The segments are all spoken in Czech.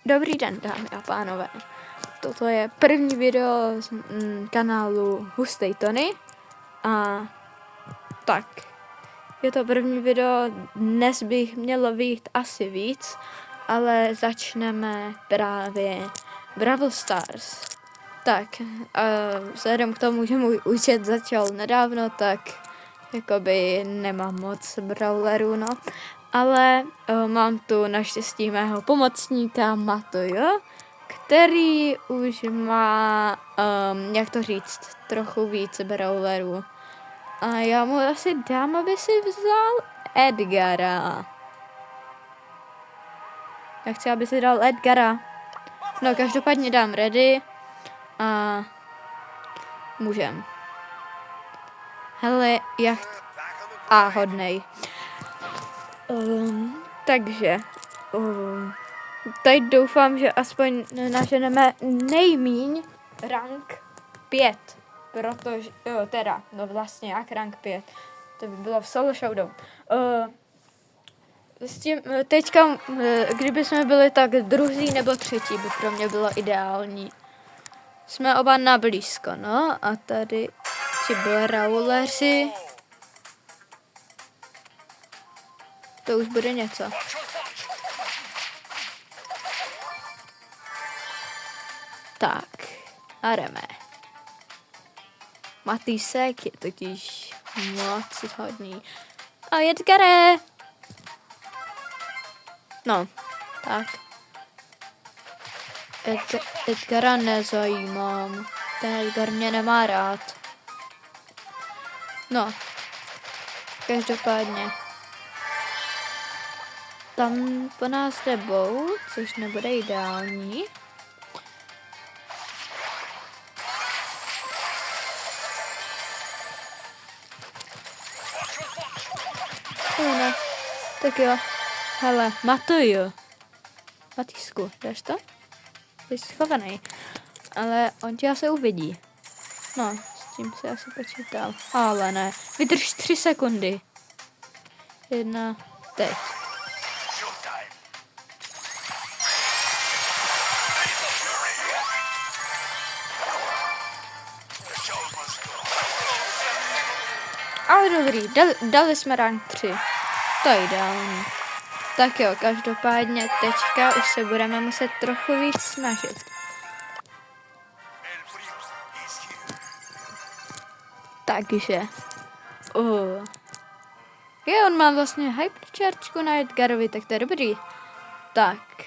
Dobrý den, dámy a pánové. Toto je první video z kanálu Hustej Tony. A tak, je to první video, dnes bych mělo vyjít asi víc, ale začneme právě Brawl Stars. Tak, vzhledem k tomu, že můj účet začal nedávno, tak jakoby nemám moc brawlerů, no. Ale mám tu naštěstí mého pomocníka Matojo, který už má, jak to říct, trochu víc brawlerů. A já mu asi dám, aby si vzal Edgara. Já chci, aby si dal Edgara. No, každopádně dám ready a můžem. Hele, hodnej. Takže, teď doufám, že aspoň naženeme nejmíň rank 5, protože, vlastně jak rank 5, to by bylo v solo showdown. S tím, teďka, kdyby jsme byli tak druhý nebo třetí, by pro mě bylo ideální. Jsme oba na blízko, no, a tady ti brawleři. To už bude něco. Tak, a jdeme. Matýsek je totiž moc hodný. A Edgare! No, tak. Edgara nezajímám. Ten Edgar mě nemá rád. No, každopádně. Tam po nás jde Bow, což nebude ideální. Ne. Tak jo. Hele, Matojo. Matýsku, dáš to? Jsi schovaný. Ale on tě asi uvidí. No, s tím se asi počítal. Ale ne. Vydrž 3 sekundy. 1, teď. Ale dobrý, dali jsme rank 3. To je ideální. Tak jo, každopádně teďka už se budeme muset trochu víc snažit. Takže. Jo, on má vlastně hyperchargeku na Edgarovi, tak to je dobrý. Tak.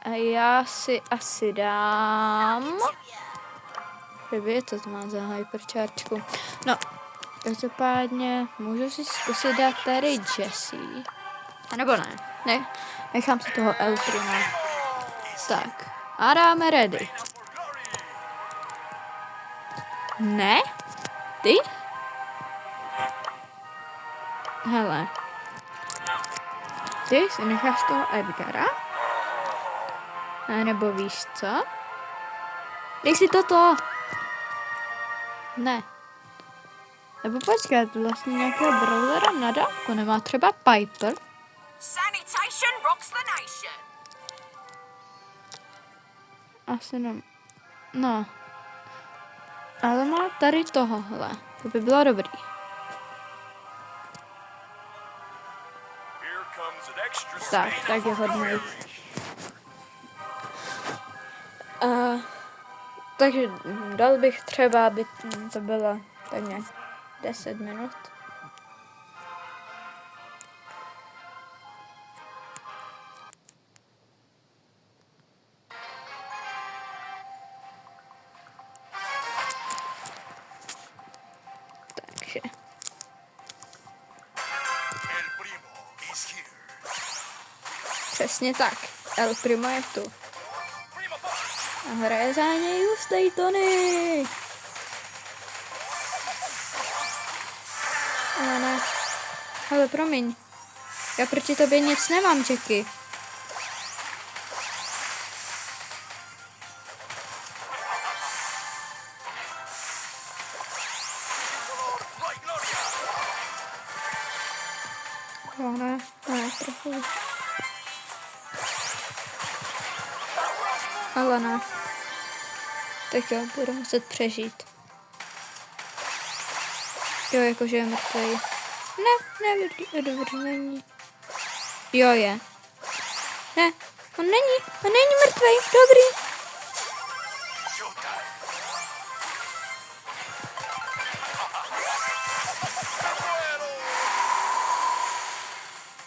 A já si asi dám. Kdyby to má za hyperchargeku. No. Každopádně můžu si zkusit dát tady Jessie. A nebo ne, nechám si toho Elprima. Tak, a dáme ready. Ne? Ty? Hele. Ty si necháš toho Edgara? A nebo víš co? Dej si toto. Ne. Nebo počkat, vlastně nějakého brawlera na dálku nemá třeba Piper? Sanitation rocks the nation. Asi ne. No. Ale má tady tohohle. To by bylo dobrý. Tak je hodný. Takže dal bych třeba, aby to bylo tak nějak 10 minut. Takže. Přesně tak. El Primo je tu. A hraje za něj Hustej Tony. Ale ne. Ale promiň. Já proti tobě nic nemám, Jackie. Jo, ne, trochu. Ale ne. Tak jo, budu muset přežít. Jo, jakože je mrtvej. Ne, dobrý, není. Jo, je. Ne, on není mrtvej, dobrý.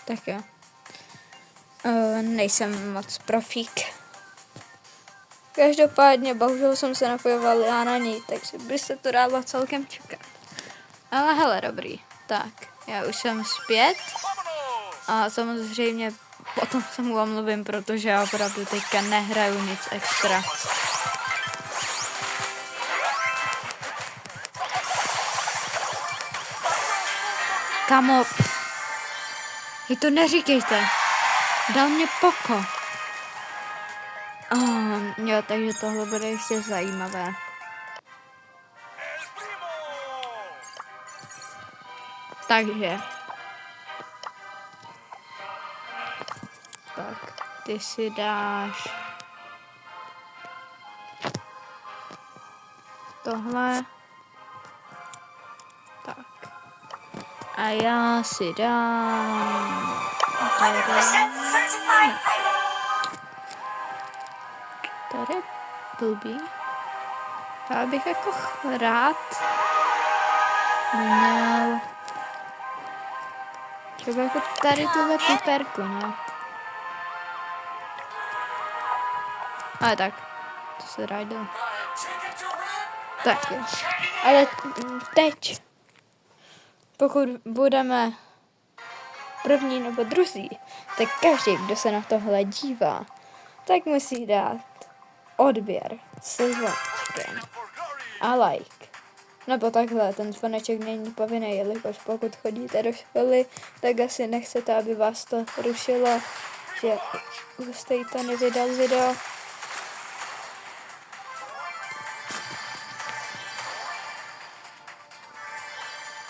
Tak jo. Nejsem moc profík. Každopádně, bohužel jsem se napojoval já na něj, takže by se to dalo celkem čekat. Ale hele, dobrý. Tak, já už jsem zpět. A samozřejmě potom se mu omluvím, protože já opravdu teďka nehraju nic extra. Kamo, hej, to neříkejte. Dal mě poko. Jo, takže tohle bude ještě zajímavé. Takže. Tak, ty si dáš tohle. Tak. A já si dám tady blbý. Já bych jako rád měl třeba jako tady tuhle piperku, no. Ale tak, to se rájde. Tak jo. Ale teď, pokud budeme první nebo druzí, tak každý, kdo se na tohle dívá, tak musí dát odběr se zvonečkem a like. Nebo takhle, ten zvoneček není povinný, jelikož pokud chodíte do školy, tak asi nechcete, aby vás to rušilo, že Hustej Tony vydal video.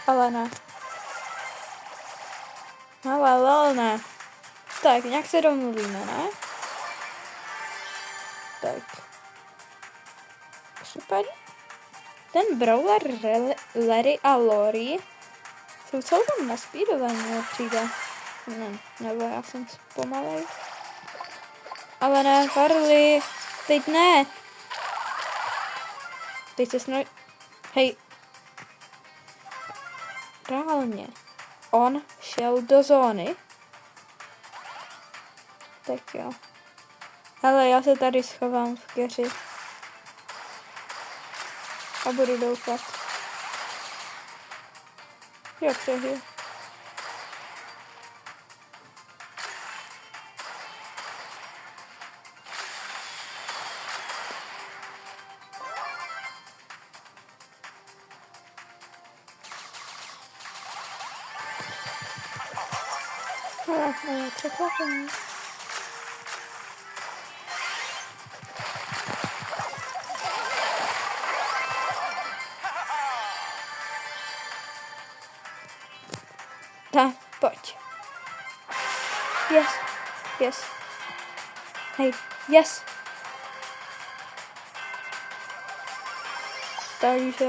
Ale ne. Ale lol, ne. Tak, nějak se domluvíme, ne? Tak. Případně ten Brawler, Larry a Lori jsou celkem naspídovaní, mě přijde. Ne, nebo já jsem zpomalej. Ale ne, Farley, teď ne. Teď se snad... Hej. Reálně. On šel do zóny. Tak jo. Ale já se tady schovám v keři. A budu doufat. Jo, přežiju. Ale překvapení. Tak, pojď. Yes, yes. Hej, yes. Takže...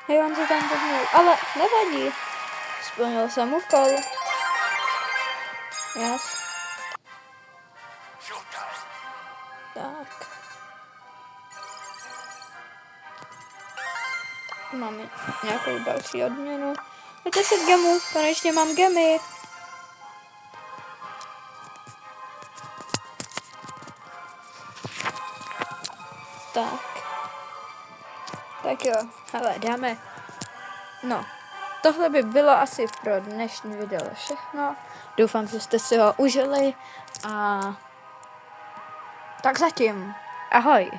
Hej, on se tam podnul, ale nevadí. Splnil jsem úkol. Yes. Tak. Máme nějakou další odměnu. 10 gemů, konečně mám gemy. Tak. Tak jo, hele, dáme. No, tohle by bylo asi pro dnešní video všechno. Doufám, že jste si ho užili a tak zatím. Ahoj.